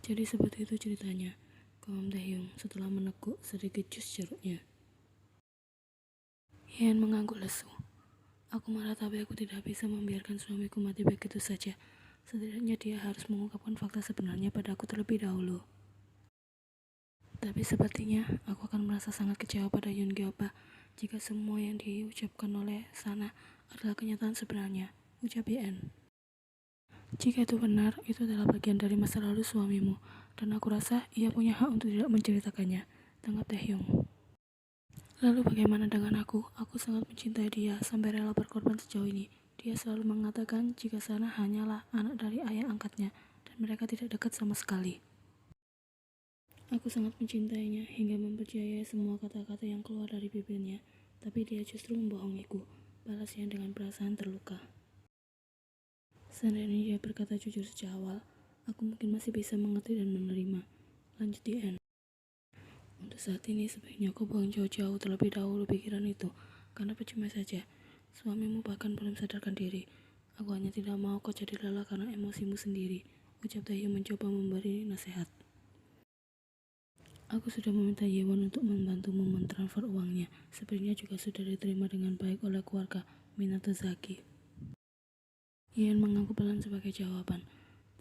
Jadi seperti itu ceritanya, Kom Taehyung setelah meneguk sedikit jus jeruknya. Hyen mengangguk lesu. Aku marah tapi aku tidak bisa membiarkan suamiku mati begitu saja. Setidaknya dia harus mengungkapkan fakta sebenarnya padaku terlebih dahulu. Tapi sepertinya aku akan merasa sangat kecewa pada Yoon Gyeopa jika semua yang diucapkan oleh Sana adalah kenyataan sebenarnya, ucap Hyen. Jika itu benar, itu adalah bagian dari masa lalu suamimu, dan aku rasa ia punya hak untuk tidak menceritakannya, tanggap Taehyung. Lalu bagaimana dengan aku? Aku sangat mencintai dia sampai rela berkorban sejauh ini. Dia selalu mengatakan jika Sana hanyalah anak dari ayah angkatnya, dan mereka tidak dekat sama sekali. Aku sangat mencintainya hingga mempercayai semua kata-kata yang keluar dari bibirnya, tapi dia justru membohongiku, balasnya dengan perasaan terluka. Seandainya dia berkata jujur sejak awal, aku mungkin masih bisa mengerti dan menerima. Lanjut Hyen. Untuk saat ini sebaiknya kau buang jauh-jauh terlebih dahulu pikiran itu, karena percuma saja. Suamimu bahkan belum sadarkan diri. Aku hanya tidak mau kau jadi lelah karena emosimu sendiri, ucap Taehyung mencoba memberi nasihat. Aku sudah meminta Yewon untuk membantumu mentransfer uangnya. Sepertinya juga sudah diterima dengan baik oleh keluarga Minato Zaki. Hyen mengangguk pelan sebagai jawaban.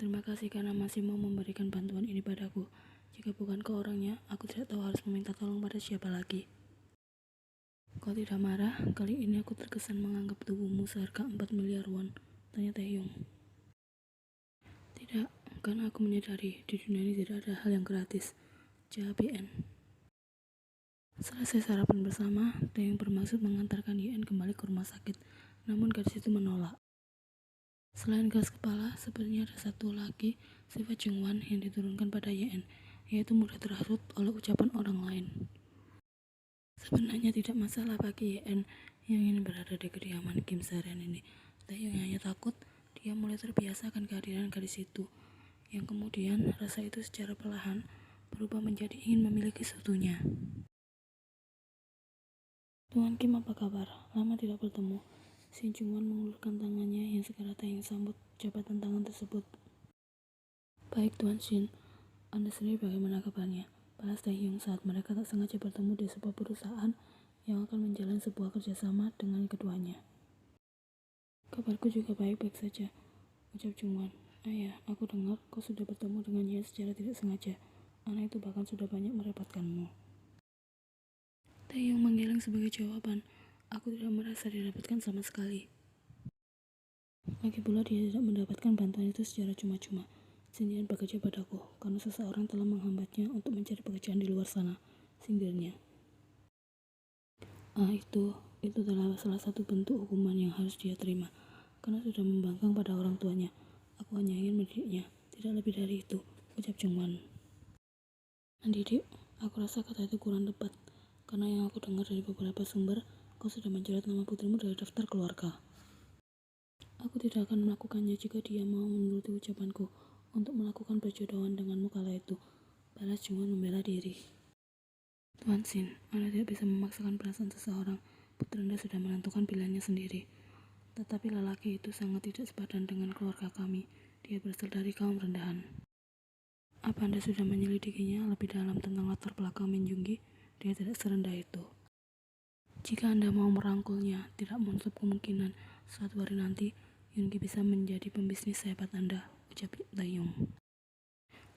Terima kasih karena masih mau memberikan bantuan ini padaku. Jika bukan ke orangnya, aku tidak tahu harus meminta tolong pada siapa lagi. Kau tidak marah? Kali ini aku terkesan menganggap tubuhmu seharga 4 miliar won, tanya Taehyung. Tidak, karena aku menyadari di dunia ini tidak ada hal yang gratis, jawab Hyen. Selesai sarapan bersama, Taehyung bermaksud mengantarkan Hyen kembali ke rumah sakit, namun gadis itu menolak. Selain keras kepala, sepertinya ada satu lagi sifat Jungwon yang diturunkan pada Hyen, yaitu mudah terhasut oleh ucapan orang lain. Sebenarnya tidak masalah bagi Hyen yang ingin berada di kediaman Kim Saren ini. Taehyung hanya takut dia mulai terbiasa akan kehadiran gadis itu, yang kemudian rasa itu secara perlahan berubah menjadi ingin memiliki seutuhnya. Tuan Kim, apa kabar? Lama tidak bertemu. Shin Jungwon mengulurkan tangannya yang segera Taehyung sambut jabatan tangan tersebut. Baik Tuan Shin, Anda sendiri bagaimana kabarnya? Balas Taehyung saat mereka tak sengaja bertemu di sebuah perusahaan yang akan menjalin sebuah kerjasama dengan keduanya. Kabarku juga baik-baik saja, ucap Jungwon. Ayah, aku dengar kau sudah bertemu dengannya secara tidak sengaja. Anak itu bahkan sudah banyak merepotkanmu. Taehyung menggeleng sebagai jawaban. Aku tidak merasa direpotkan sama sekali. Lagi pula dia tidak mendapatkan bantuan itu secara cuma-cuma. Sindiran bekerja padaku karena seseorang telah menghambatnya untuk mencari pekerjaan di luar sana, sindirnya. Itu adalah salah satu bentuk hukuman yang harus dia terima, karena sudah membangkang pada orang tuanya. Aku hanya ingin mendidiknya, tidak lebih dari itu, ucap Jungwon. Mendidik, aku rasa kata itu kurang tepat, karena yang aku dengar dari beberapa sumber, kau sudah mencoret nama putrimu dari daftar keluarga. Aku tidak akan melakukannya jika dia mau menuruti ucapanku untuk melakukan perjodohan denganmu kala itu, balas Jungwon membela diri. Tuan Shin, Anda tidak bisa memaksakan perasaan seseorang. Putri Anda sudah menentukan pilihannya sendiri. Tetapi lelaki itu sangat tidak sepadan dengan keluarga kami. Dia berasal dari kaum rendahan. Apa Anda sudah menyelidikinya lebih dalam tentang latar belakang Min Jungi? Dia tidak serendah itu. Jika Anda mau merangkulnya, tidak menutup kemungkinan suatu hari nanti Yoongi bisa menjadi pembisnis sehebat Anda, ucap Taehyung.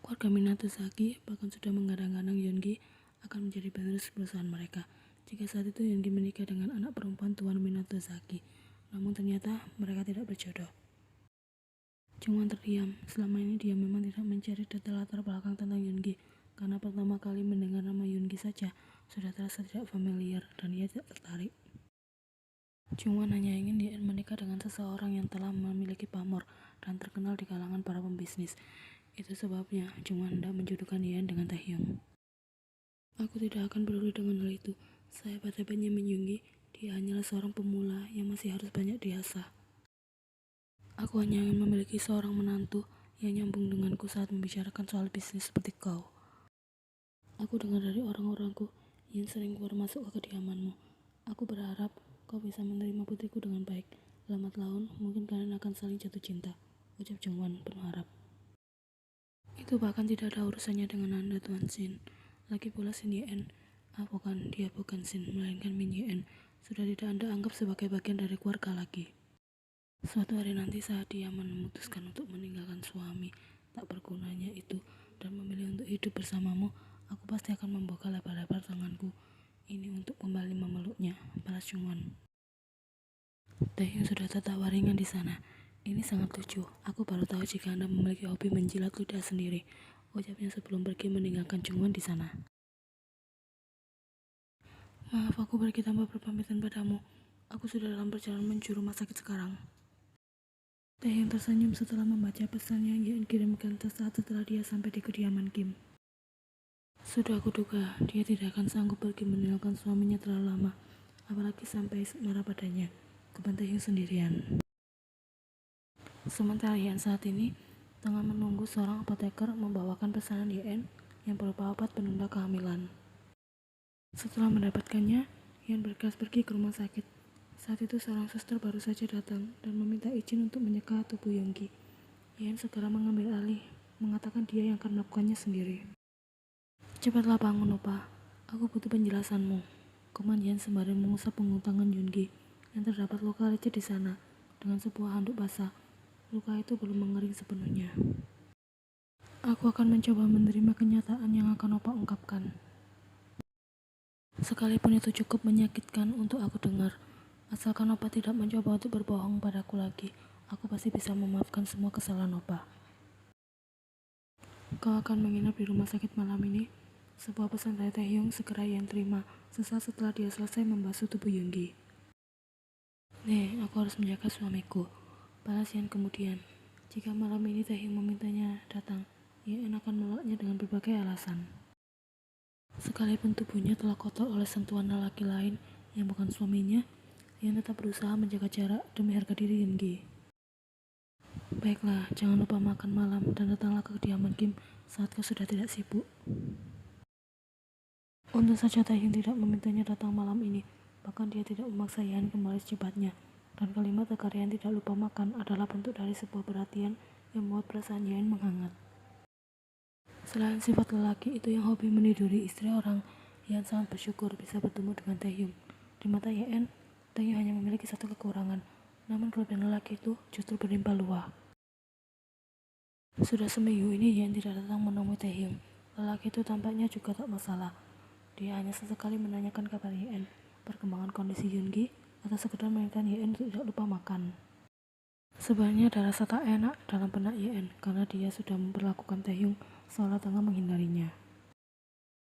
Keluarga Minato Zaki bahkan sudah menggadang-gadang Yoongi akan menjadi penerus perusahaan mereka jika saat itu Yoongi menikah dengan anak perempuan Tuan Minato Zaki. Namun ternyata mereka tidak berjodoh. Jungwon terdiam. Selama ini dia memang tidak mencari detail latar belakang tentang Yoongi, karena pertama kali mendengar nama Yoongi saja sudah terasa tidak familiar dan ia tidak tertarik. Jungwon hanya ingin Hyen menikah dengan seseorang yang telah memiliki pamor dan terkenal di kalangan para pembisnis. Itu sebabnya Jungwon hendak menjodohkan Hyen dengan Taehyung. Aku tidak akan peduli dengan hal itu. Sehebat-hebatnya Min Jungi, dia hanyalah seorang pemula yang masih harus banyak diasah. Aku hanya ingin memiliki seorang menantu yang nyambung denganku saat membicarakan soal bisnis seperti kau. Aku dengar dari orang-orangku yang sering keluar masuk ke kediamanmu. Aku berharap kau bisa menerima putriku dengan baik. Lambat laun, mungkin kalian akan saling jatuh cinta, ucap Jungwon penuh harap. Itu Itu bahkan tidak ada urusannya dengan Anda, Tuan Sin. Lagi pula Sin Yen, dia bukan Sin, melainkan Min Yen, sudah tidak Anda anggap sebagai bagian dari keluarga lagi. Suatu hari nanti saat dia memutuskan untuk meninggalkan suami tak bergunanya itu dan memilih untuk hidup bersamamu, aku pasti akan membuka lebar-lebar tanganku ini untuk kembali memeluknya, balas Chungwan. Taehyung sudah tertawa ringan di sana. Ini sangat lucu. Aku baru tahu jika Anda memiliki hobi menjilat ludah sendiri, ucapnya sebelum pergi meninggalkan Chungwan di sana. Maaf, aku pergi tanpa berpamitan padamu. Aku sudah dalam perjalanan menuju rumah sakit sekarang. Taehyung tersenyum setelah membaca pesan yang Yen kirimkan sesaat setelah dia sampai di kediaman Kim. Sudah aku duga, dia tidak akan sanggup pergi meninggalkan suaminya terlalu lama, apalagi sampai marah padanya. Keban Taehyung sendirian. Sementara Yen saat ini tengah menunggu seorang apoteker membawakan pesanan Yen yang berupa obat penunda kehamilan. Setelah mendapatkannya, Yen bergegas pergi ke rumah sakit. Saat itu seorang suster baru saja datang dan meminta izin untuk menyeka tubuh Yonggi. Yen segera mengambil alih, mengatakan dia yang akan melakukannya sendiri. Cepatlah bangun, Opa. Aku butuh penjelasanmu. Koman Yen sembari mengusap punggung tangan Yonggi yang terdapat luka lecet di sana dengan sebuah handuk basah. Luka itu belum mengering sepenuhnya. Aku akan mencoba menerima kenyataan yang akan Opa ungkapkan. Sekalipun itu cukup menyakitkan untuk aku dengar. Asalkan Opa tidak mencoba untuk berbohong padaku lagi, aku pasti bisa memaafkan semua kesalahan Opa. Kau akan menginap di rumah sakit malam ini? Sebuah pesan dari Taehyung segera Yen terima sesaat setelah dia selesai membasuh tubuh Yonggi. Aku harus menjaga suamiku, balas Yen kemudian. Jika malam ini Taehyung memintanya datang, Yen akan menolaknya dengan berbagai alasan. Sekalipun tubuhnya telah kotor oleh sentuhan lelaki lain yang bukan suaminya, Yen tetap berusaha menjaga jarak demi harga diri Yonggi. Baiklah, jangan lupa makan malam dan datanglah ke kediaman Kim saat kau sudah tidak sibuk. Untung saja Taehyung tidak memintanya datang malam ini, bahkan dia tidak memaksa Yen kembali secepatnya. Dan kalimat agar Yen tidak lupa makan adalah bentuk dari sebuah perhatian yang membuat perasaan Yen menghangat. Selain sifat lelaki itu yang hobi meniduri istri orang, Yen sangat bersyukur bisa bertemu dengan Taehyung. Di mata Yen, Taehyung hanya memiliki satu kekurangan, namun kelebihan lelaki itu justru berlimpah luas. Sudah seminggu ini Yen tidak datang menemui Taehyung. Lelaki itu tampaknya juga tak masalah. Dia hanya sesekali menanyakan kabar Yen, perkembangan kondisi Yonggi, atau sekedar mengingatkan Yen untuk tidak lupa makan. Sebenarnya ada rasa tak enak dalam benak Yen karena dia sudah memperlakukan Taehyung seolah tengah menghindarinya.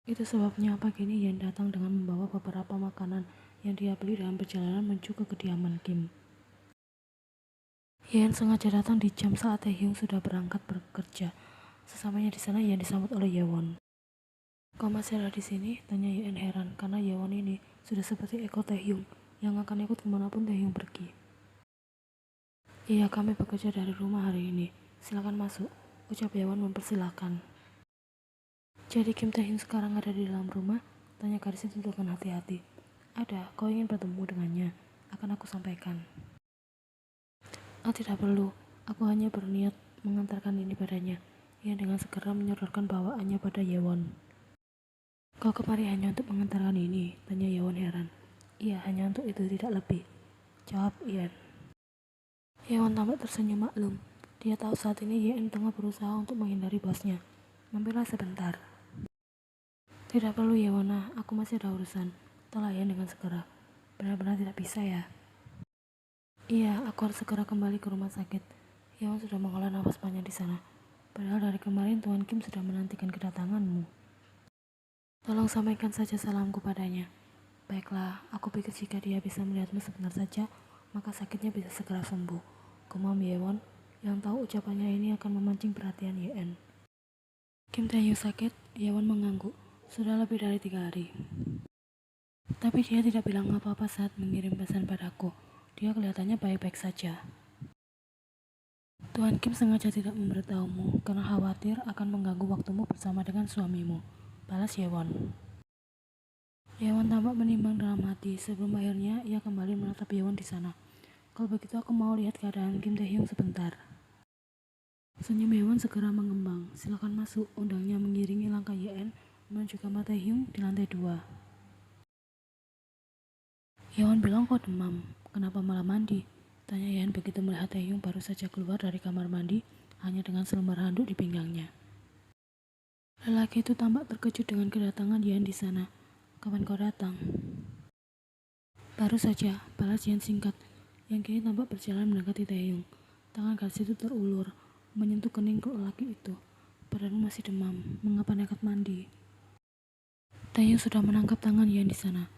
Itu sebabnya pagi ini Yen datang dengan membawa beberapa makanan yang dia beli dalam perjalanan menuju ke kediaman Kim. Yen sengaja datang di jam saat Taehyung sudah berangkat bekerja. Sesamanya di sana Yen disambut oleh Yewon. Kau masih ada di sini? Tanya Yen heran karena Yewon ini sudah seperti ekor Taehyung yang akan ikut kemanapun Taehyung pergi. Iya, kami bekerja dari rumah hari ini. Silakan masuk, ucap Yewon mempersilahkan. Jadi Kim Taehyung sekarang ada di dalam rumah? Tanya gadis itu dengan hati-hati. Ada, kau ingin bertemu dengannya? Akan aku sampaikan. Tidak perlu, aku hanya berniat mengantarkan ini padanya. Ia dengan segera menyodorkan bawaannya pada Yewon. Kau kemari hanya untuk mengantarkan ini? Tanya Yewon heran. Iya, hanya untuk itu, tidak lebih, jawab Yen. Yewon tampak tersenyum maklum. Dia tahu saat ini Yen tengah berusaha untuk menghindari bosnya. Mampirlah sebentar. Tidak perlu Yewon, aku masih ada urusan, telah Yen dengan segera. Benar-benar tidak bisa ya? Iya, aku harus segera kembali ke rumah sakit. Yewon sudah mengolah nafas panjang di sana. Padahal dari kemarin Tuan Kim sudah menantikan kedatanganmu. Tolong sampaikan saja salamku padanya. Baiklah, aku pikir jika dia bisa melihatmu sebentar saja, maka sakitnya bisa segera sembuh. Gumam Yewon, yang tahu ucapannya ini akan memancing perhatian Yen. Kim Taehyung sakit? Yewon mengangguk. Sudah lebih dari 3 hari. Tapi dia tidak bilang apa-apa saat mengirim pesan padaku. Dia kelihatannya baik-baik saja. Tuan Kim sengaja tidak memberitahumu karena khawatir akan mengganggu waktumu bersama dengan suamimu, balas Yewon. Yewon tampak menimbang dalam hati sebelum akhirnya ia kembali menatap Yewon di sana. Kalau begitu aku mau lihat keadaan Kim Taehyung sebentar. Senyum Hewan segera mengembang. Silakan masuk, undangnya mengiringi langkah YN menuju kamar Taehyung di lantai 2. Yeon bilang kok demam, kenapa malah mandi? Tanya Yeon begitu melihat Taehyung baru saja keluar dari kamar mandi hanya dengan selembar handuk di pinggangnya. Lelaki itu tampak terkejut dengan kedatangan Yeon di sana. Kapan kau datang? Baru saja, balas Yeon singkat, yang kini tampak berjalan mendekati Taehyung. Tangan gadis itu terulur, menyentuh kening lelaki itu. Padamu masih demam, mengapa nekat mandi? Taehyung sudah menangkap tangan Yeon di sana.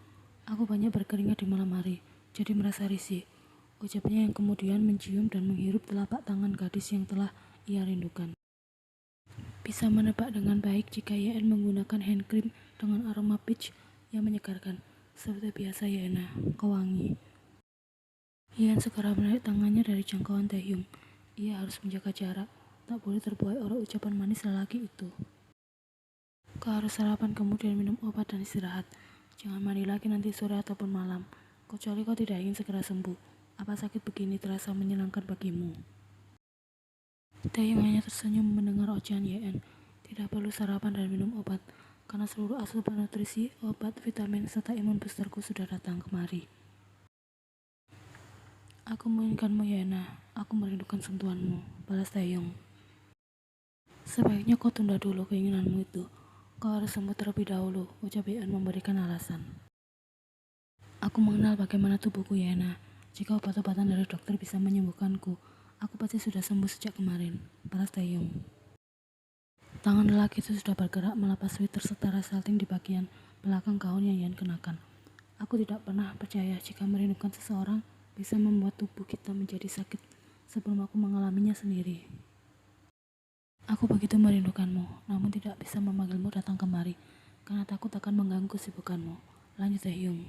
Aku banyak berkeringat di malam hari, jadi merasa risih. Ucapnya yang kemudian mencium dan menghirup telapak tangan gadis yang telah ia rindukan. Bisa menebak dengan baik jika Yeon menggunakan hand cream dengan aroma peach yang menyegarkan. Seperti biasa Yeona, kau wangi. Yeon segera menarik tangannya dari jangkauan Taehyung. Ia harus menjaga jarak, tak boleh terbuai oleh ucapan manis lelaki itu. Kau harus sarapan kemudian minum obat dan istirahat. Jangan mandi lagi nanti sore ataupun malam, kecuali kau tidak ingin segera sembuh. Apa sakit begini terasa menyenangkan bagimu? Taehyung hanya tersenyum mendengar ocehan Yeon. Tidak perlu sarapan dan minum obat, karena seluruh asupan nutrisi, obat, vitamin, serta imun boosterku sudah datang kemari. Aku menginginkanmu Yeona, aku merindukan sentuhanmu, balas Taehyung. Sebaiknya kau tunda dulu keinginanmu itu. Kau harus sembuh terlebih dahulu, ucap Yeon memberikan alasan. Aku mengenal bagaimana tubuhku Yeona. Jika obat-obatan dari dokter bisa menyembuhkanku, aku pasti sudah sembuh sejak kemarin, balas Taehyung. Tangan lelaki itu sudah bergerak melepas sweater serta resleting di bagian belakang gaun yang Yeon kenakan. Aku tidak pernah percaya jika merindukan seseorang bisa membuat tubuh kita menjadi sakit sebelum aku mengalaminya sendiri. Aku begitu merindukanmu, namun tidak bisa memanggilmu datang kemari, karena takut akan mengganggu kesibukanmu, lanjut Taehyung.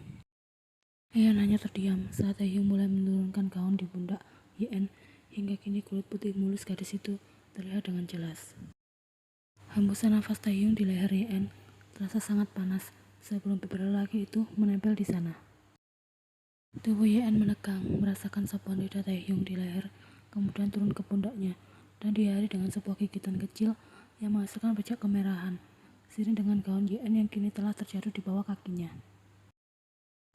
Yeon hanya terdiam saat Taehyung mulai menurunkan gaun di pundak Yeon, hingga kini kulit putih mulus gadis itu terlihat dengan jelas. Hembusan nafas Taehyung di leher Yeon terasa sangat panas sebelum bibir lelaki itu menempel di sana. Tubuh Yeon menegang, merasakan sapuan lidah Taehyung di leher, kemudian turun ke pundaknya, dan diakhiri dengan sebuah gigitan kecil yang menghasilkan bercak kemerahan, seiring dengan gaun Yeon yang kini telah terjatuh di bawah kakinya.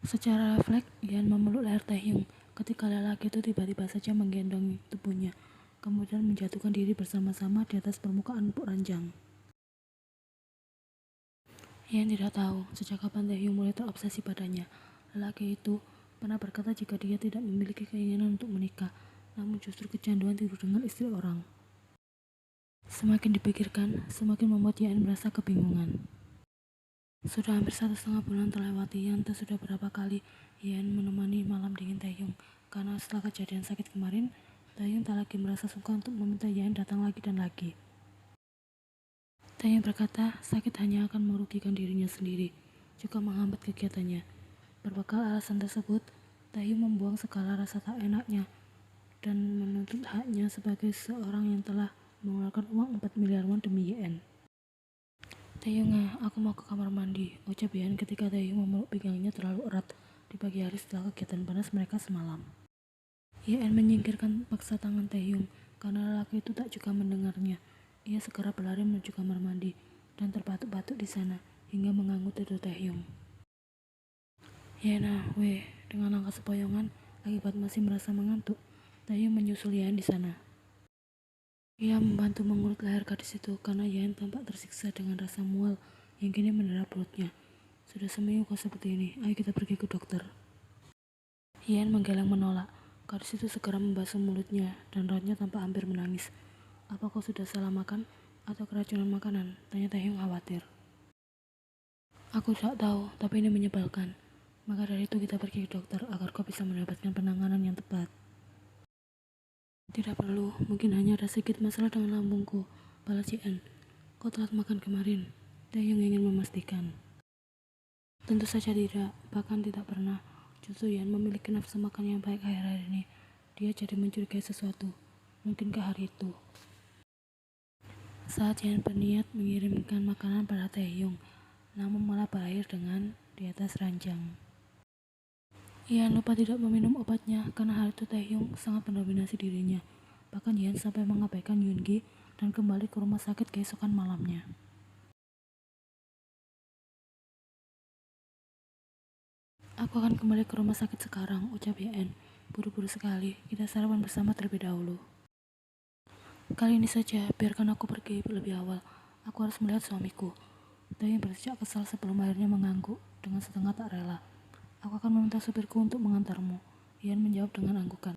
Secara refleks, Yeon memeluk leher Taehyung ketika lelaki itu tiba-tiba saja menggendong tubuhnya, kemudian menjatuhkan diri bersama-sama di atas permukaan empuk ranjang. Yeon tidak tahu sejak kapan Taehyung mulai terobsesi padanya. Lelaki itu pernah berkata jika dia tidak memiliki keinginan untuk menikah, namun justru kecanduan tidur dengan istri orang. Semakin dipikirkan, semakin membuat Yeon merasa kebingungan. Sudah hampir 1,5 bulan terlewati, yang tak sudah berapa kali Yeon menemani malam dingin Taehyung, karena setelah kejadian sakit kemarin, Taehyung tak lagi merasa suka untuk meminta Yeon datang lagi dan lagi. Taehyung berkata sakit hanya akan merugikan dirinya sendiri, juga menghambat kegiatannya. Berbekal alasan tersebut, Taehyung membuang segala rasa tak enaknya dan menuntut haknya sebagai seorang yang telah mengeluarkan uang 4 miliar won demi Yeon. Taehyung, aku mau ke kamar mandi, ucap Yeon ketika Taehyung memeluk pinggangnya terlalu erat di pagi hari setelah kegiatan panas mereka semalam. Yeon menyingkirkan paksa tangan Taehyung karena lelaki itu tak juga mendengarnya. Ia segera berlari menuju kamar mandi dan terbatuk-batuk di sana hingga mengganggu tidur Taehyung. Yeon, dengan langkah sepoyongan akibat masih merasa mengantuk, Taehyung menyusul Yeon di sana. Ia membantu mengurut leher gadis itu karena Yeon tampak tersiksa dengan rasa mual yang kini mendera perutnya. Sudah seminggu kau seperti ini, ayo kita pergi ke dokter. Yeon menggeleng menolak. Gadis itu segera membasuh mulutnya dan rautnya tampak hampir menangis. Apa kau sudah salah makan atau keracunan makanan? Tanya Taehyung khawatir. Aku tidak tahu, tapi ini menyebalkan. Maka dari itu kita pergi ke dokter agar kau bisa mendapatkan penanganan yang tepat. Tidak perlu, mungkin hanya ada sedikit masalah dengan lambungku, balas Yeon. Kau telat makan kemarin, Taehyung ingin memastikan. Tentu saja tidak, bahkan tidak pernah. Justru Yeon memiliki nafsu makan yang baik akhir-akhir ini. Dia jadi mencurigai sesuatu. Mungkinkah hari itu? Saat Yeon berniat mengirimkan makanan pada Taehyung, namun malah berakhir dengan di atas ranjang. Yeon lupa tidak meminum obatnya karena hal itu Taehyung sangat mendominasi dirinya. Bahkan Yan sampai mengabaikan Yoongi dan kembali ke rumah sakit keesokan malamnya. Aku akan kembali ke rumah sakit sekarang, ucap Yan. Buru-buru sekali, kita sarapan bersama terlebih dahulu. Kali ini saja, biarkan aku pergi lebih awal. Aku harus melihat suamiku. Taehyung bersejak kesal sebelum akhirnya mengangguk dengan setengah tak rela. Aku akan meminta supirku untuk mengantarmu. Yan menjawab dengan anggukan.